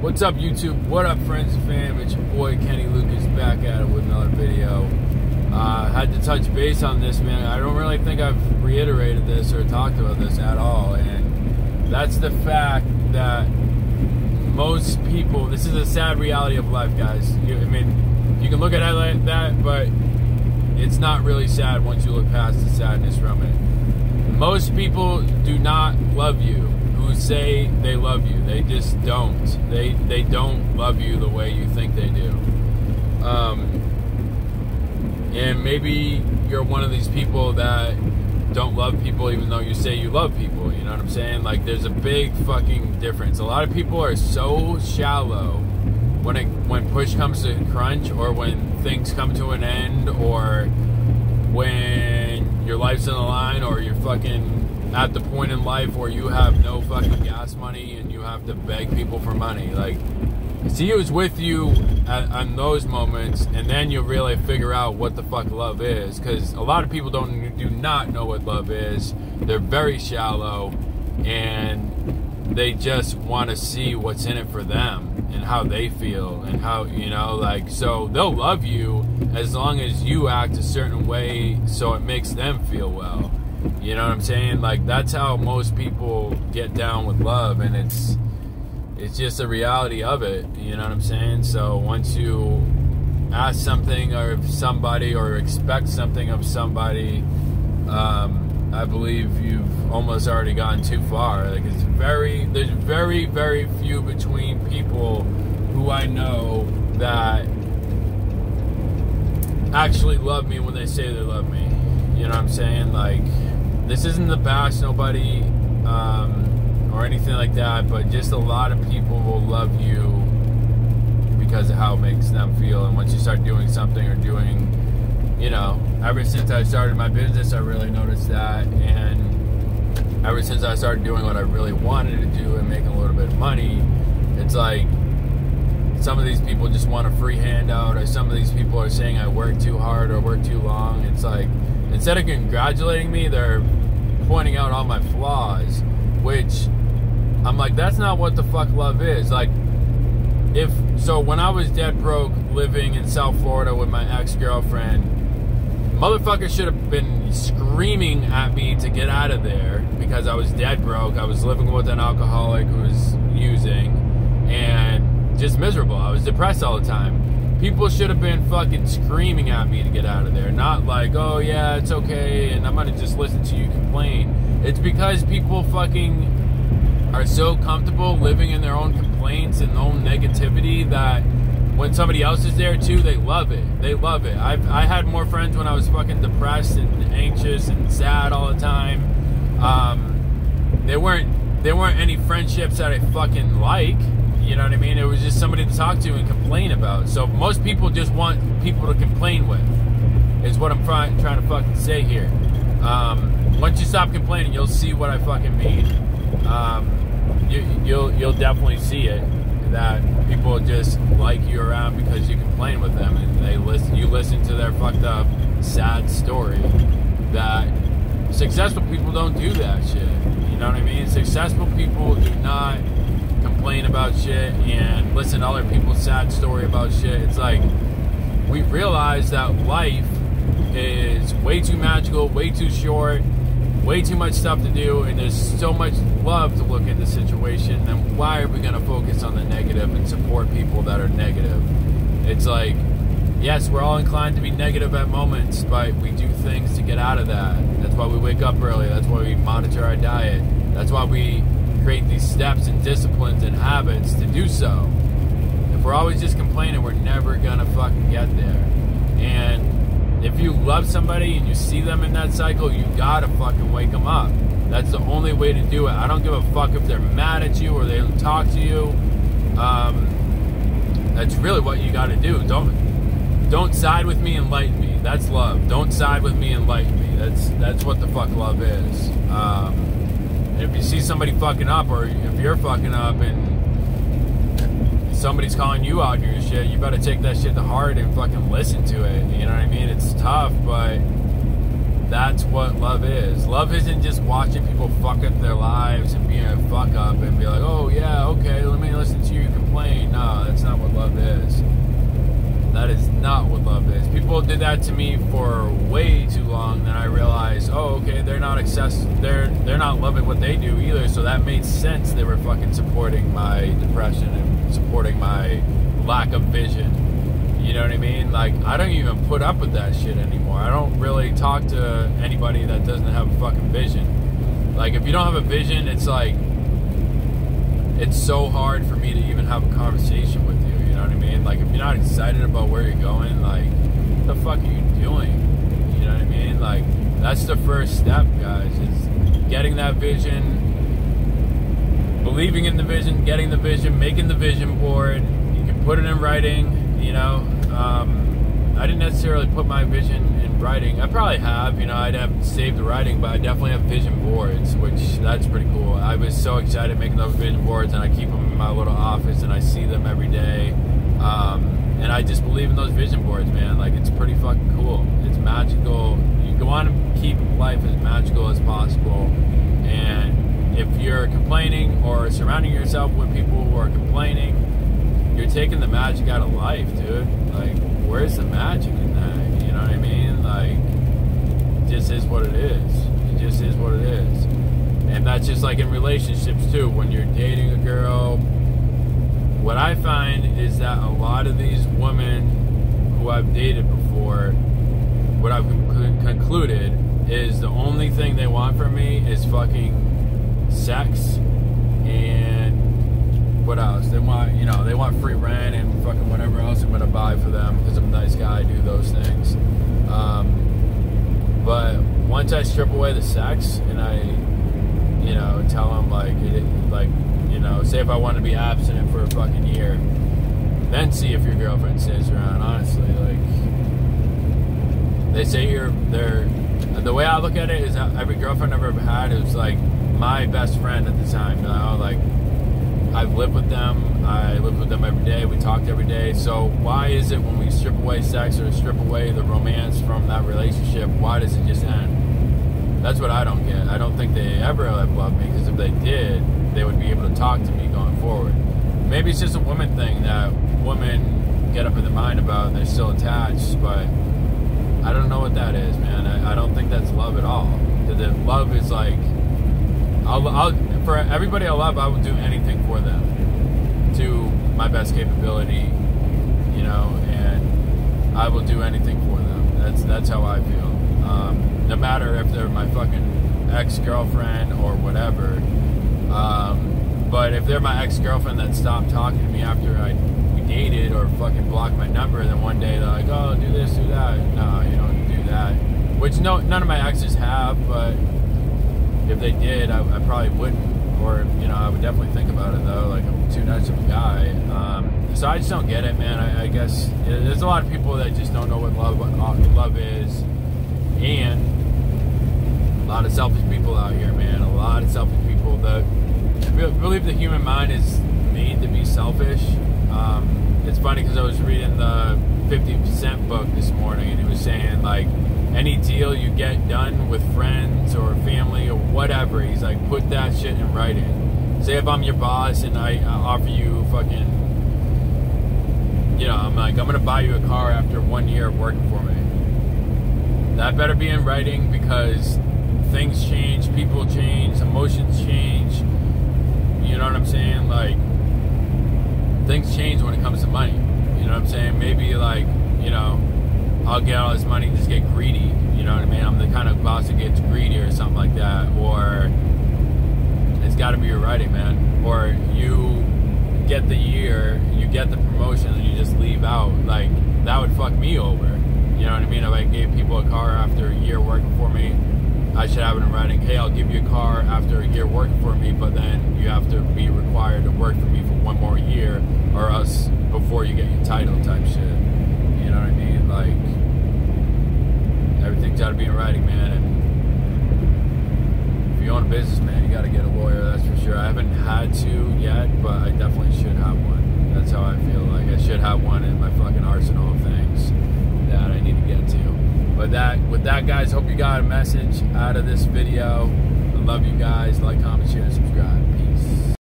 What's up, YouTube? What up, friends and fam? It's your boy Kenny Lucas back at it with another video. Had to touch base on this, man. I don't really think I've reiterated this or talked about this at all, and that's the fact that most people, this is a sad reality of life, guys. I mean, you can look at it like that, but it's not really sad once you look past the sadness from it. Most people do not love you who say they love you. They just don't. They don't love you the way you think they do. And maybe you're one of these people that don't love people even though you say you love people. You know what I'm saying? Like, there's a big fucking difference. A lot of people are so shallow when push comes to crunch, or when things come to an end, or when your life's on the line, or you're fucking at the point in life where you have no fucking gas money and you have to beg people for money. Like, see who's with you on those moments, and then you'll really figure out what the fuck love is. Because a lot of people do not know what love is. They're very shallow, and they just want to see what's in it for them and how they feel, and how, you know, like, so they'll love you as long as you act a certain way so it makes them feel well. You know what I'm saying? Like, that's how most people get down with love, and it's just a reality of it. You know what I'm saying? So once you ask something of somebody or expect something of somebody, I believe you've almost already gone too far. Like, there's very, very few between people who I know that actually love me when they say they love me. You know what I'm saying? Like, this isn't the bash nobody or anything like that, but just a lot of people will love you because of how it makes them feel. And once you start doing something, or doing, you know, ever since I started my business, I really noticed that. And ever since I started doing what I really wanted to do and making a little bit of money, it's like some of these people just want a free handout, or some of these people are saying I work too hard or work too long. It's like, instead of congratulating me, they're pointing out all my flaws, which I'm like, that's not what the fuck love is. Like, so when I was dead broke living in South Florida with my ex-girlfriend, motherfucker should have been screaming at me to get out of there because I was dead broke. I was living with an alcoholic who was using, and just miserable. I was depressed all the time. People should have been fucking screaming at me to get out of there. Not like, oh yeah, it's okay, and I'm gonna just listen to you complain. It's because people fucking are so comfortable living in their own complaints and own negativity that when somebody else is there too, they love it. They love it. I had more friends when I was fucking depressed and anxious and sad all the time. There weren't any friendships that I fucking like. You know what I mean? It was just somebody to talk to and complain about. So most people just want people to complain with, is what I'm trying to fucking say here. Once you stop complaining, you'll see what I fucking mean. You'll definitely see it, that people just like you around because you complain with them, and you listen to their fucked up, sad story. That successful people don't do that shit. You know what I mean? Successful people do not complain about shit and listen to other people's sad story about shit. It's like, we realize that life is way too magical, way too short, way too much stuff to do, and there's so much love to look in the situation. Then why are we going to focus on the negative and support people that are negative? It's like, yes, we're all inclined to be negative at moments, but we do things to get out of that. That's why we wake up early. That's why we monitor our diet. That's why we create these steps and disciplines and habits to do so. If we're always just complaining, we're never gonna fucking get there. And if you love somebody and you see them in that cycle, you gotta fucking wake them up. That's the only way to do it. I don't give a fuck if they're mad at you or they don't talk to you. That's really what you gotta do. Don't side with me, enlighten me. That's love. Don't side with me, enlighten me. That's what the fuck love is. If you see somebody fucking up, or if you're fucking up and somebody's calling you out on your shit, you better take that shit to heart and fucking listen to it. You know what I mean? It's tough, but that's what love is. Love isn't just watching people fuck up their lives and being a fuck up and be like, oh yeah, okay, let me listen to you complain. people did that to me for way too long, then I realized, oh, okay, they're not loving what they do either, so that made sense. They were fucking supporting my depression and supporting my lack of vision. You know what I mean? Like, I don't even put up with that shit anymore. I don't really talk to anybody that doesn't have a fucking vision. Like, if you don't have a vision, it's like, it's so hard for me to even have a conversation with you. You know what I mean? Like, if you're not excited about where you're going, like, what the fuck are you doing? You know what I mean? Like, that's the first step, guys. It's getting that vision, believing in the vision, getting the vision, making the vision board. You can put it in writing, you know. I didn't necessarily put my vision in writing. I probably have, you know, I'd have saved the writing, but I definitely have vision boards, which that's pretty cool. I was so excited making those vision boards, and I keep them in my little office, and I see them every day. And I just believe in those vision boards, man. Like, it's pretty fucking cool. It's magical. You want to keep life as magical as possible. And if you're complaining or surrounding yourself with people who are complaining, you're taking the magic out of life, dude. Like, where's the magic in that? You know what I mean? Like, it just is what it is. It just is what it is. And that's just like in relationships too. When you're dating a girl, what I find is that a lot of these women who I've dated before, what I've concluded is the only thing they want from me is fucking sex and what else? They want, you know, they want free rent and fucking whatever else I'm gonna buy for them because I'm a nice guy. I do those things. But once I strip away the sex and I, you know, tell them like, you know, say if I want to be abstinent for a fucking year, then see if your girlfriend stays around. Honestly, like, they say the way I look at it is that every girlfriend I've ever had is like my best friend at the time. You know, like, I've lived with them. I live with them every day. We talked every day. So why is it when we strip away sex or strip away the romance from that relationship, why does it just end? That's what I don't get. I don't think they ever have loved me, because if they did, they would be able to talk to me going forward. Maybe it's just a woman thing that women get up in their mind about and they're still attached, but I don't know what that is, man. I don't think that's love at all. The love is like, for everybody I love, I will do anything for them to my best capability, you know, and I will do anything for them. That's how I feel. No matter if they're my fucking ex-girlfriend or whatever. But if they're my ex-girlfriend that stopped talking to me after we dated or fucking blocked my number, then one day they're like, oh, do this, do that. No, you don't do that. Which none of my exes have, but if they did, I probably wouldn't. Or, you know, I would definitely think about it, though. Like, I'm too nice of a guy. So I just don't get it, man. I guess there's a lot of people that just don't know what love is. And a lot of selfish people out here, man. A lot of selfish people that believe the human mind is made to be selfish. It's funny because I was reading the 50% book this morning, and he was saying, like, any deal you get done with friends or family or whatever, he's like, put that shit in writing. Say if I'm your boss and I offer you fucking, you know, I'm like, I'm gonna buy you a car after 1 year of working for me. That better be in writing, because things change, people change, emotions change. You know what I'm saying? Like, things change when it comes to money. You know what I'm saying? Maybe, like, you know, I'll get all this money and just get greedy. You know what I mean? I'm the kind of boss that gets greedy or something like that. Or it's got to be your writing, man. Or you get the year, you get the promotion, and you just leave out. Like, that would fuck me over. You know what I mean? If I gave people a car after a year working for me, I should have it in writing. Hey, I'll give you a car after a year working for me, but then you have to be required to work for me for 1 more year, or else before you get your title type shit. You know what I mean? Like, everything's got to be in writing, man. And if you own a business, man, you got to get a lawyer, that's for sure. I haven't had to yet, but I definitely should have one. That's how I feel. Like, I should have one in my fucking arsenal of things that I need to get to. But with that, guys, hope you got a message out of this video. I love you guys. Like, comment, share, and subscribe.